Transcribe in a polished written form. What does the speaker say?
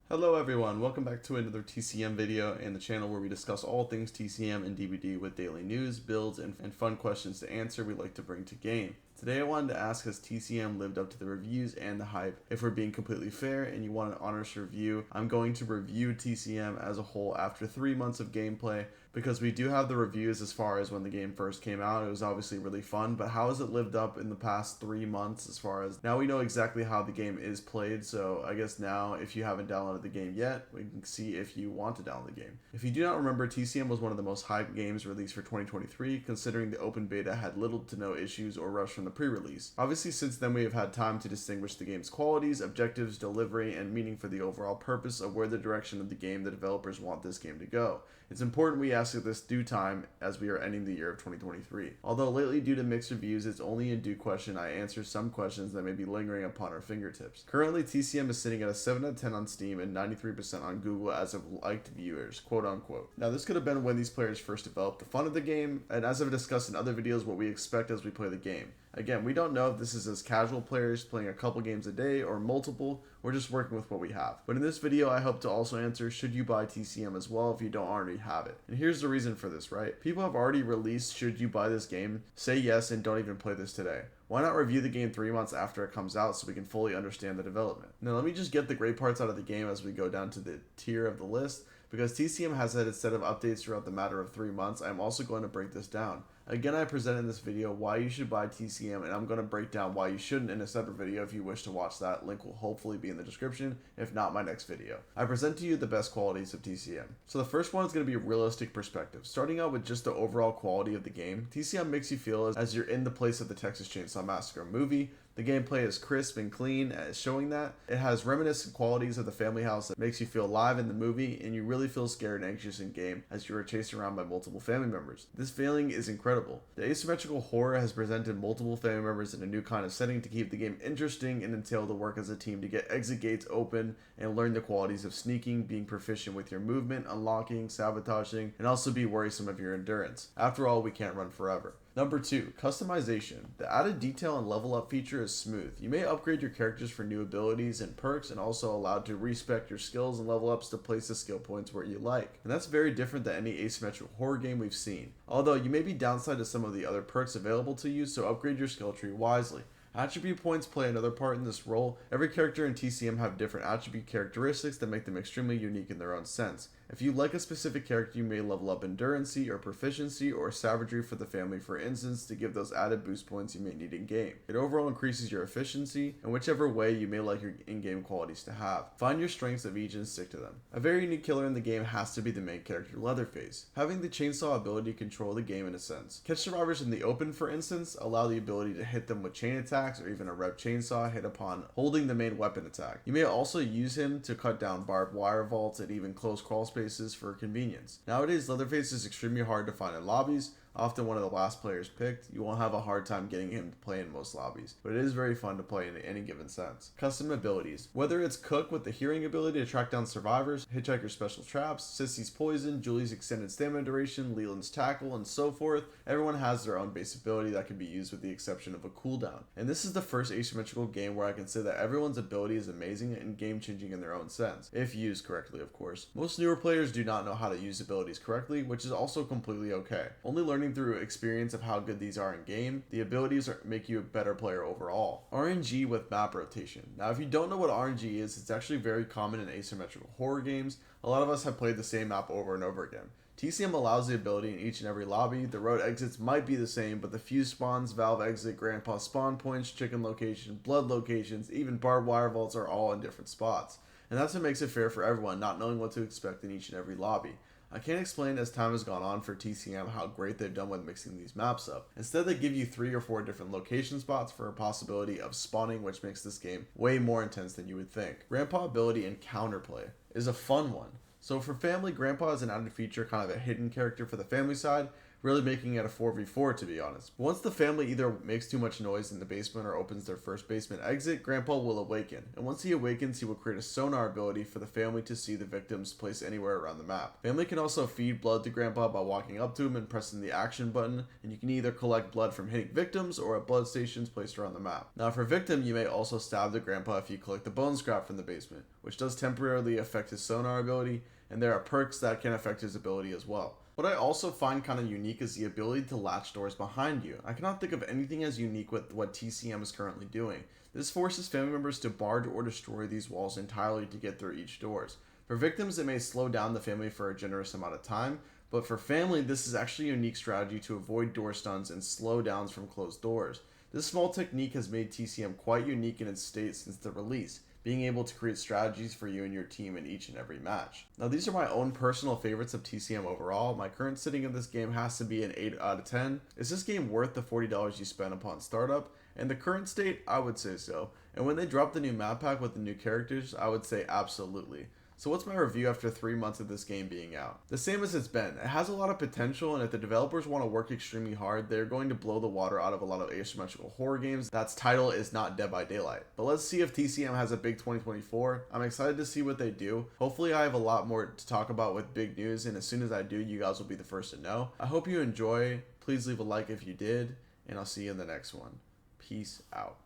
Hello everyone, welcome back to another TCM video and the channel where we discuss all things TCM and DBD with daily news, builds, and fun questions to answer we like to bring to game. Today I wanted to ask, has TCM lived up to the reviews and the hype? If we're being completely fair and you want an honest review, I'm going to review TCM as a whole after 3 months of gameplay, because we do have the reviews as far as when the game first came out. It was obviously really fun, but how has it lived up in the past 3 months as far as now we know exactly how the game is played. So I guess now if you haven't downloaded the game yet, we can see if you want to download the game. If you do not remember, TCM was one of the most hyped games released for 2023, considering the open beta had little to no issues or rush from the pre-release. Obviously since then we have had time to distinguish the game's qualities, objectives, delivery, and meaning for the overall purpose of where the direction of the game the developers want this game to go. It's important we ask this due time as we are ending the year of 2023. Although lately, due to mixed reviews, it's only in due question I answer some questions that may be lingering upon our fingertips. Currently, TCM is sitting at a 7 out of 10 on Steam and 93% on Google as of liked viewers, quote unquote. Now this could have been when these players first developed the fun of the game, and as I've discussed in other videos, what we expect as we play the game. Again, we don't know if this is as casual players playing a couple games a day or multiple. We're just working with what we have. But in this video, I hope to also answer, should you buy TCM as well if you don't already have it? And here's the reason for this, right? People have already released should you buy this game, say yes, and don't even play this today. Why not review the game 3 months after it comes out so we can fully understand the development? Now let me just get the great parts out of the game as we go down to the tier of the list. Because TCM has had a set of updates throughout the matter of 3 months, I'm also going to break this down. Again, I present in this video why you should buy TCM, and I'm going to break down why you shouldn't in a separate video if you wish to watch that. Link will hopefully be in the description, if not my next video. I present to you the best qualities of TCM. So the first one is going to be a realistic perspective. Starting out with just the overall quality of the game, TCM makes you feel as you're in the place of the Texas Chainsaw Massacre movie. The gameplay is crisp and clean, showing that. It has reminiscent qualities of the family house that makes you feel alive in the movie, and you really feel scared and anxious in game as you are chased around by multiple family members. This feeling is incredible. The asymmetrical horror has presented multiple family members in a new kind of setting to keep the game interesting and entail the work as a team to get exit gates open and learn the qualities of sneaking, being proficient with your movement, unlocking, sabotaging, and also be worrisome of your endurance. After all, we can't run forever. Number 2, customization. The added detail and level up feature is smooth. You may upgrade your characters for new abilities and perks, and also allowed to respec your skills and level ups to place the skill points where you like. And that's very different than any asymmetrical horror game we've seen. Although you may be downside to some of the other perks available to you, so upgrade your skill tree wisely. Attribute points play another part in this role. Every character in TCM have different attribute characteristics that make them extremely unique in their own sense. If you like a specific character, you may level up endurancy or proficiency or savagery for the family, for instance, to give those added boost points you may need in game. It overall increases your efficiency in whichever way you may like your in-game qualities to have. Find your strengths of each and stick to them. A very unique killer in the game has to be the main character, Leatherface, having the chainsaw ability to control the game in a sense. Catch survivors in the open, for instance, allow the ability to hit them with chain attacks or even a rep chainsaw hit upon holding the main weapon attack. You may also use him to cut down barbed wire vaults and even close crawl spaces for convenience. Nowadays, Leatherface is extremely hard to find in lobbies, often one of the last players picked. You won't have a hard time getting him to play in most lobbies, but it is very fun to play in any given sense. Custom abilities. Whether it's Cook with the hearing ability to track down survivors, Hitchhiker's special traps, Sissy's poison, Julie's extended stamina duration, Leland's tackle, and so forth, everyone has their own base ability that can be used with the exception of a cooldown. And this is the first asymmetrical game where I can say that everyone's ability is amazing and game-changing in their own sense, if used correctly of course. Most newer players do not know how to use abilities correctly, which is also completely okay. Only learning through experience of how good these are in game, the abilities make you a better player overall. RNG with map rotation. Now if you don't know what RNG is, it's actually very common in asymmetrical horror games. A lot of us have played the same map over and over again. TCM allows the ability in each and every lobby. The road exits might be the same, but the fuse spawns, valve exit, grandpa spawn points, chicken location, blood locations, even barbed wire vaults are all in different spots. And that's what makes it fair for everyone, not knowing what to expect in each and every lobby. I can't explain as time has gone on for TCM how great they've done with mixing these maps up. Instead, they give you 3 or 4 different location spots for a possibility of spawning, which makes this game way more intense than you would think. Grandpa ability and counterplay is a fun one. So for family, Grandpa is an added feature, kind of a hidden character for the family side. really making it a 4v4 to be honest. Once the family either makes too much noise in the basement or opens their first basement exit, Grandpa will awaken, and once he awakens, he will create a sonar ability for the family to see the victims placed anywhere around the map. Family can also feed blood to Grandpa by walking up to him and pressing the action button, and you can either collect blood from hitting victims or at blood stations placed around the map. Now for victim, you may also stab the Grandpa if you collect the bone scrap from the basement, which does temporarily affect his sonar ability, and there are perks that can affect his ability as well. What I also find kind of unique is the ability to latch doors behind you. I cannot think of anything as unique with what TCM is currently doing. This forces family members to barge or destroy these walls entirely to get through each doors. For victims, it may slow down the family for a generous amount of time, but for family, this is actually a unique strategy to avoid door stuns and slow downs from closed doors. This small technique has made TCM quite unique in its state since the release, being able to create strategies for you and your team in each and every match. Now these are my own personal favorites of TCM overall. My current sitting of this game has to be an 8 out of 10. Is this game worth the $40 you spend upon startup? In the current state, I would say so. And when they drop the new map pack with the new characters, I would say absolutely. So what's my review after 3 months of this game being out? The same as it's been. It has a lot of potential, and if the developers want to work extremely hard, they're going to blow the water out of a lot of asymmetrical horror games that's title is not Dead by Daylight. But let's see if TCM has a big 2024. I'm excited to see what they do. Hopefully I have a lot more to talk about with big news, and as soon as I do, you guys will be the first to know. I hope you enjoy. Please leave a like if you did, and I'll see you in the next one. Peace out.